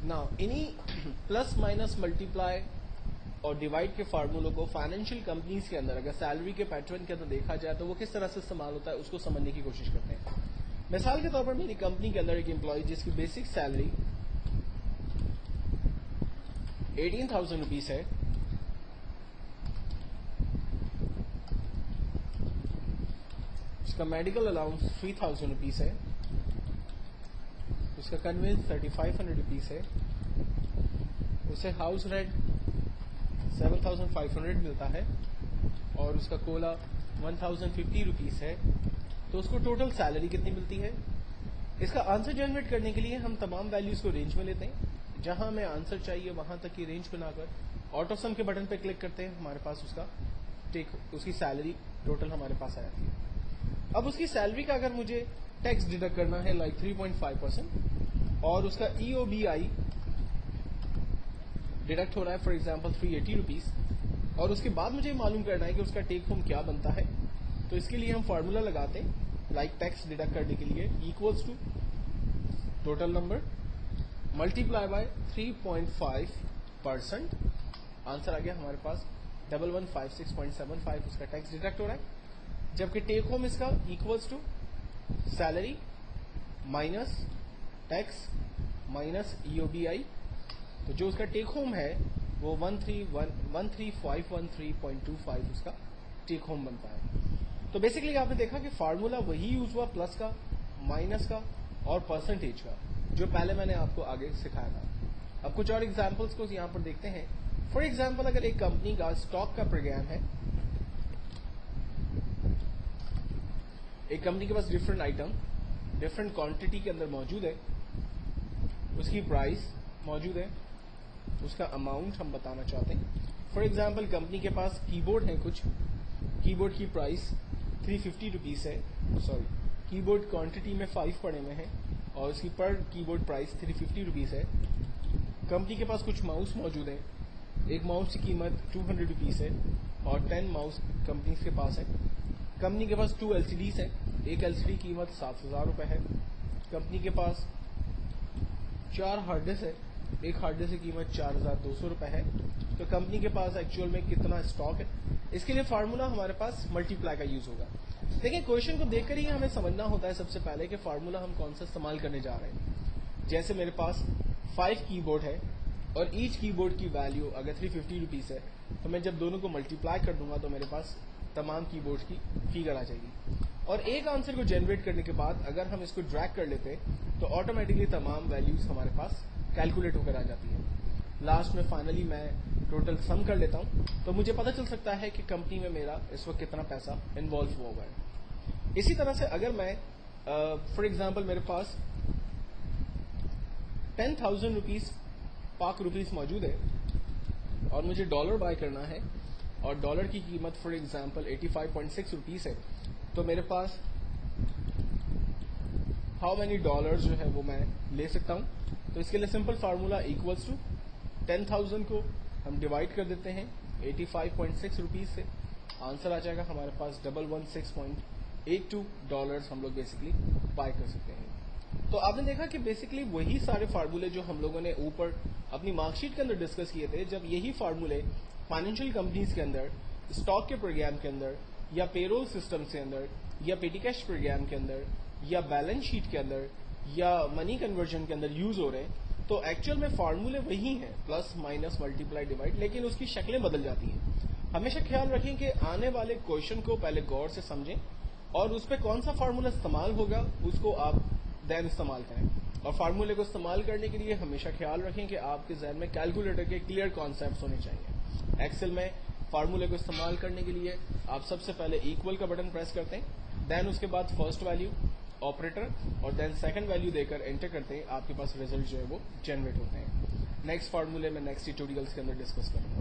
Now इन्हीं plus minus multiply और divide के फार्मूलों को फाइनेंशियल कंपनीज के अंदर अगर सैलरी के पैटर्न के अंदर देखा जाए तो वो किस तरह से इस्तेमाल होता है उसको समझने की कोशिश करते हैं। मिसाल के तौर पर मेरी कंपनी के अंदर एक एम्प्लॉय जिसकी बेसिक सैलरी 18,000 रुपीज है, उसका मेडिकल अलाउंस 3,000 रुपीज है, उसका कन्वेंस 3,500 रुपीज है, उसे हाउस रेंट 7,500 मिलता है और उसका कोला 1,050 रुपीज है, तो उसको टोटल सैलरी कितनी मिलती है। इसका आंसर जनरेट करने के लिए हम तमाम वैल्यूज को रेंज में लेते हैं, जहां हमें आंसर चाहिए वहां तक की रेंज बनाकर आउट ऑफ सम के बटन पे क्लिक करते हैं, हमारे पास उसकी सैलरी टोटल हमारे पास आ जाती है। अब उसकी सैलरी का अगर मुझे टैक्स डिडक्ट करना है लाइक 3.5% और उसका EOBI डिडक्ट हो रहा है फॉर एग्जांपल 380 रुपीज और उसके बाद मुझे मालूम करना है कि उसका टेक होम क्या बनता है, तो इसके लिए हम फार्मूला लगाते हैं लाइक टैक्स डिडक्ट करने के लिए equals to total number multiply by 3.5%। Answer आ गया हमारे पास 1156.75 उसका टैक्स डिडक्ट हो रहा है, जबकि टेक होम इसका equals to salary minus tax minus EOBI, तो जो उसका टेक होम है वो 13513.25 उसका टेक होम बनता है। तो बेसिकली आपने देखा कि फार्मूला वही यूज हुआ प्लस का, माइनस का और परसेंटेज का, जो पहले मैंने आपको आगे सिखाया था। अब कुछ और एग्जांपल्स को यहां पर देखते हैं। फॉर एग्जांपल अगर एक कंपनी का स्टॉक का प्रोग्राम है, एक कंपनी के पास डिफरेंट आइटम डिफरेंट क्वांटिटी के अंदर मौजूद है, उसकी प्राइस मौजूद है, उसका अमाउंट हम बताना चाहते हैं। फॉर एग्जांपल कंपनी के पास कीबोर्ड है, कुछ कीबोर्ड की प्राइस 350 रुपीज है, कीबोर्ड क्वांटिटी में 5 पड़े हुए हैं और उसकी पर कीबोर्ड प्राइस 350 रुपीज है। कंपनी के पास कुछ माउस मौजूद है, एक माउस की कीमत 200 रुपीज है और 10 माउस कंपनी के पास है। कंपनी के पास 2 LCDs है, एक LCD की कीमत 7,000 रुपए है। कंपनी के पास 4 हार्ड डिस्क है, एक हार्ड डिस्क की कीमत 4,200 रुपए है। तो कंपनी के पास एक्चुअल में कितना स्टॉक है, इसके लिए फार्मूला हमारे पास मल्टीप्लाई का यूज होगा। देखिए क्वेश्चन को देखकर ही हमें समझना होता है सबसे पहले कि फार्मूला हम कौन सा इस्तेमाल करने जा रहे हैं। जैसे मेरे पास 5 कीबोर्ड है और ईच कीबोर्ड की वैल्यू अगर 350 रुपीज है, तो मैं जब दोनों को मल्टीप्लाई कर दूंगा तो मेरे पास तमाम कीबोर्ड की फिगर आ जाएगी। और एक आंसर को जनरेट करने के बाद अगर हम इसको ड्रैग कर लेते हैं तो ऑटोमेटिकली तमाम वैल्यूज हमारे पास कैलकुलेट होकर आ जाती है। लास्ट में फाइनली मैं टोटल सम कर लेता हूं तो मुझे पता चल सकता है कि कंपनी में मेरा इस वक्त कितना पैसा इन्वॉल्व हुआ है। इसी तरह से अगर मैं फॉर एग्जांपल मेरे पास 10,000 रुपीज पाक रुपीज मौजूद है और मुझे डॉलर बाय करना है और डॉलर की कीमत फॉर एग्जांपल 85.6 रुपीज है, तो मेरे पास हाउ मेनी डॉलर्स जो है वो मैं ले सकता हूं। तो इसके लिए सिंपल फार्मूला इक्वल्स टू 10,000 को हम डिवाइड कर देते हैं 85.6 रुपीज से, आंसर आ जाएगा हमारे पास 116.82 डॉलर्स हम लोग बेसिकली बाय कर सकते हैं। तो आपने देखा कि बेसिकली वही सारे फार्मूले जो हम लोगों ने ऊपर अपनी मार्कशीट के अंदर डिस्कस किए थे, जब यही फार्मूले फाइनेंशियल कंपनीज के अंदर, स्टॉक के प्रोग्राम के अंदर या पेरोल सिस्टम के अंदर या पेटी कैश प्रोग्राम के अंदर या बैलेंस शीट के अंदर या मनी कन्वर्जन के अंदर यूज हो रहे हैं, तो एक्चुअल में फार्मूले वही हैं, प्लस माइनस मल्टीप्लाई डिवाइड, लेकिन उसकी शक्लें बदल जाती हैं। हमेशा ख्याल रखें कि आने वाले क्वेश्चन को पहले गौर से समझें और उस पर कौन सा फार्मूला इस्तेमाल होगा उसको आप देन इस्तेमाल करें। और फार्मूले को इस्तेमाल करने के लिए हमेशा ख्याल रखें कि आपके जहन में कैलकुलेटर के क्लियर कॉन्सेप्ट्स होने चाहिए। एक्सेल में फार्मूले को इस्तेमाल करने के लिए आप सबसे पहले इक्वल का बटन प्रेस करते हैं, देन उसके बाद फर्स्ट वैल्यू ऑपरेटर और देन सेकंड वैल्यू देकर एंटर करते हैं, आपके पास रिजल्ट जो है वो जनरेट होते हैं। नेक्स्ट फार्मूले में नेक्स्ट ट्यूटोरियल्स के अंदर डिस्कस करूंगा।